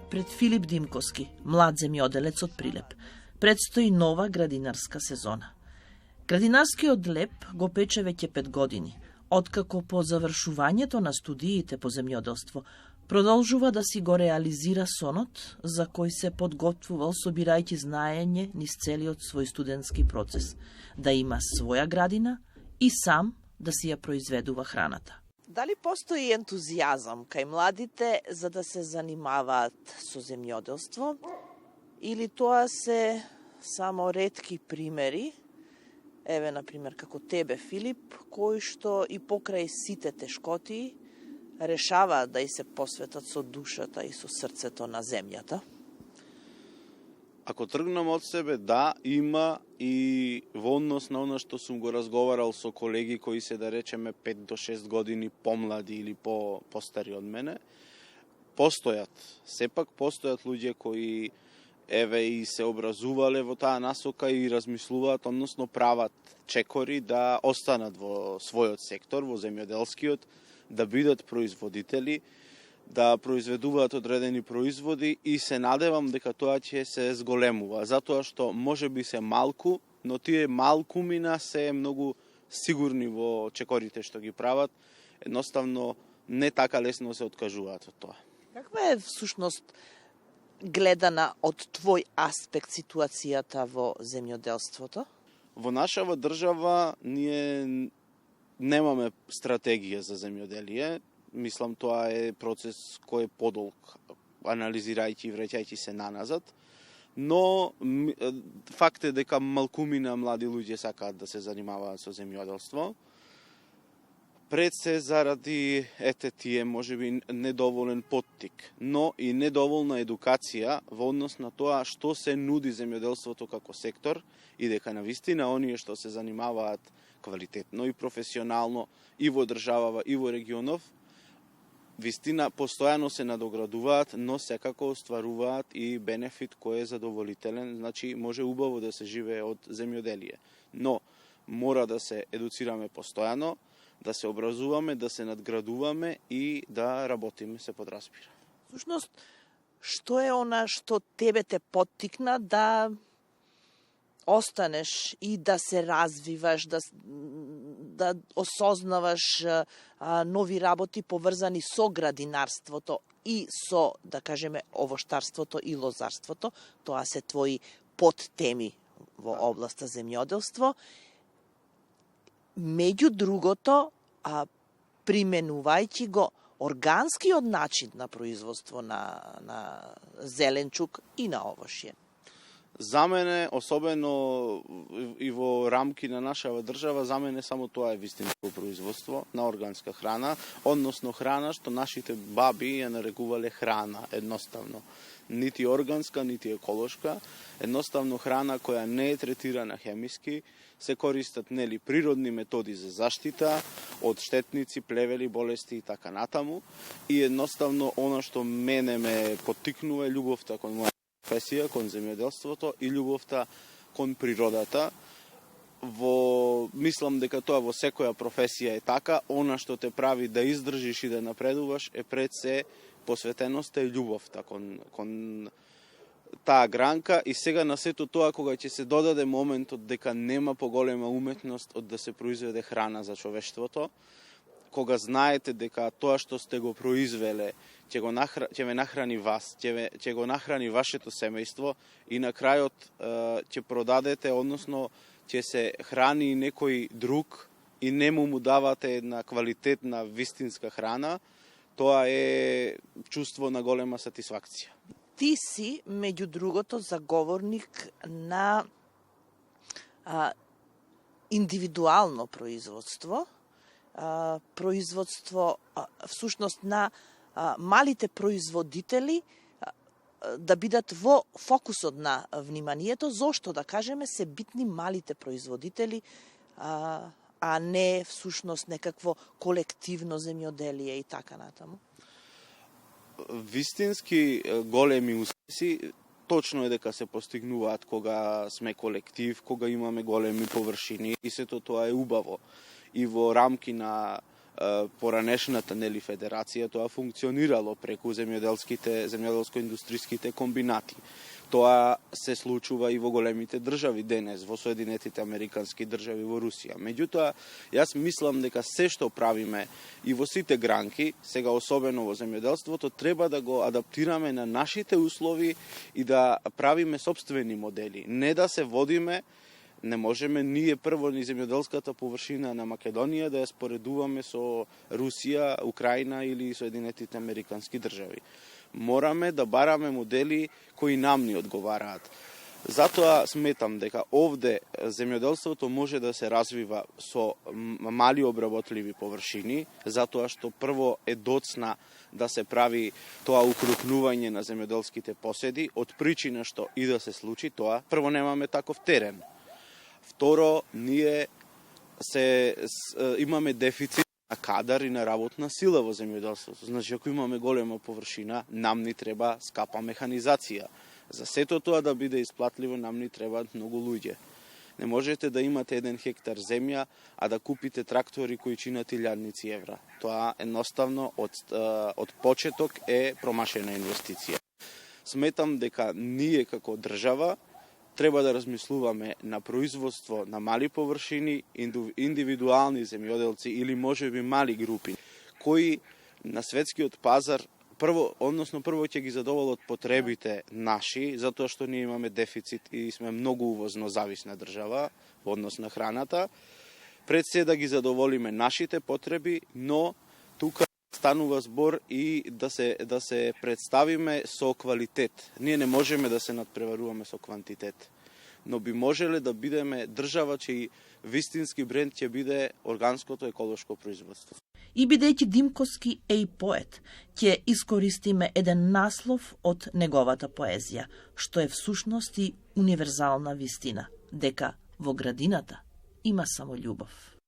Пред Филип Димковски, млад земјоделец од Прилеп, предстои нова градинарска сезона. Градинарскиот леп го пече веќе 5 години, откако по завршувањето на студиите по земјоделство продолжува да си го реализира сонот за кој се подготвувал собирајќи знаење низ целиот свој студентски процес, да има своја градина и сам да си ја произведува храната. Дали постои ентузијазам кај младите за да се занимаваат со земјоделство, или тоа се само ретки примери, еве, например, како тебе, Филип, кои што и покрај сите тешкоти решаваат да и се посветат со душата и со срцето на земјата? Ако тргнам од себе, да, има, и во однос на она што сум го разговарал со колеги кои се, да речеме, 5 до 6 години помлади или постари од мене, постојат. Сепак постојат луѓе кои еве и се образувале во таа насока и размислуваат, односно прават чекори да останат во својот сектор, во земјоделскиот, да бидат производители, да произведуваат одредени производи, и се надевам дека тоа ќе се зголемува, затоа што може би се малку, но тие малкумина се многу сигурни во чекорите што ги прават, едноставно не така лесно се откажуваат од тоа. Каква е всушност гледана од твој аспект ситуацијата во земјоделството? Во нашава држава ние немаме стратегија за земјоделие. Мислам, тоа е процес кој е подолг, анализирајќи и враќајќи се наназад. Но факт е дека малкумина млади луѓе сакаат да се занимаваат со земјоделство. Пред се заради тие можеби недоволен поттик, но и недоволна едукација во однос на тоа што се нуди земјоделството како сектор, и дека навистина оние што се занимаваат квалитетно и професионално и во државава и во регионов, вистина постојано се надоградуваат, но секако остваруваат и бенефит кој е задоволителен, значи може убаво да се живее од земјоделие. Но мора да се едуцираме постојано, да се образуваме, да се надградуваме и да работиме, се подраспира. Всушност, што е она што тебе те поттикна да останеш и да се развиваш, да осознаваш нови работи поврзани со градинарството и со, да кажеме, овоштарството и лозарството? Тоа се твои подтеми во областа земјоделство. Меѓу другото, применувајќи го органскиот начин на производство на зеленчук и на овошје. За мене, особено и во рамки на нашава држава, за мене само тоа е вистинско производство на органска храна, односно храна што нашите баби ја нарекувале храна, едноставно. Нити органска, нити еколошка, едноставно храна која не е третирана хемиски, се користат природни методи за заштита од штетници, плевели, болести и така натаму. И едноставно она што мене ме поттикнува е љубовта кон моја професија, кон земјоделството и љубовта кон природата. Мислам дека тоа во секоја професија е така. Она што те прави да издржиш и да напредуваш е пред се посветеноста и љубовта кон таа гранка. И сега на сето тоа, кога ќе се додаде моментот дека нема поголема уметност од да се произведе храна за човештвото, кога знаете дека тоа што сте го произвеле ќе ве нахрани вас, ќе го нахрани вашето семејство и на крајот ќе продадете, односно ќе се храни некој друг и не му давате една квалитетна, вистинска храна, тоа е чувство на голема сатисфакција. Ти си, меѓу другото, заговорник на индивидуално производство, всушност на малите производители да бидат во фокусот на вниманието, зошто, да кажеме, се битни малите производители, а не всушност некакво колективно земјоделие и така натаму? Вистински големи успеси точно е дека се постигнуваат кога сме колектив, кога имаме големи површини, и сето тоа е убаво. И во рамки на поранешната федерација, тоа функционирало преку земјоделско-индустријските комбинати. Тоа се случува и во големите држави денес, во Соединетите Американски држави, во Русија. Меѓутоа, јас мислам дека се што правиме и во сите гранки, сега особено во земјоделството, треба да го адаптираме на нашите услови и да правиме сопствени модели. Не да се водиме. Не можеме ние прво ни земјоделската површина на Македонија да ја споредуваме со Русија, Украина или Соединетите Американски држави. Мораме да бараме модели кои нам ни одговараат. Затоа сметам дека овде земјоделството може да се развива со мали обработливи површини, затоа што прво е доцна да се прави тоа укрупнување на земјоделските поседи, од причина што и да се случи тоа, прво немаме таков терен. Второ, ние имаме дефицит на кадар и на работна сила во земјоделството. Значи, ако имаме голема површина, нам ни треба скапа механизација. За сето тоа да биде исплатливо, нам ни требаат многу луѓе. Не можете да имате 1 хектар земја, а да купите трактори кои чинат 1000 евра. Тоа едноставно од почеток е промашена инвестиција. Сметам дека ние како држава треба да размислуваме на производство на мали површини, индивидуални земјоделци или можеби мали групи, кои на светскиот пазар прво ќе ги задоволат потребите наши, затоа што ние имаме дефицит и сме многу увозно зависна држава во однос на храната. Пред се да ги задоволиме нашите потреби, но тука станува збор и да се представиме со квалитет. Ние не можеме да се надпреваруваме со квантитет, но би можеле да бидеме држава чиј вистински бренд ќе биде органското еколошко производство. И бидејќи Димковски е и поет, ќе искористиме еден наслов од неговата поезија, што е всушност и универзална вистина, дека во градината има само љубов.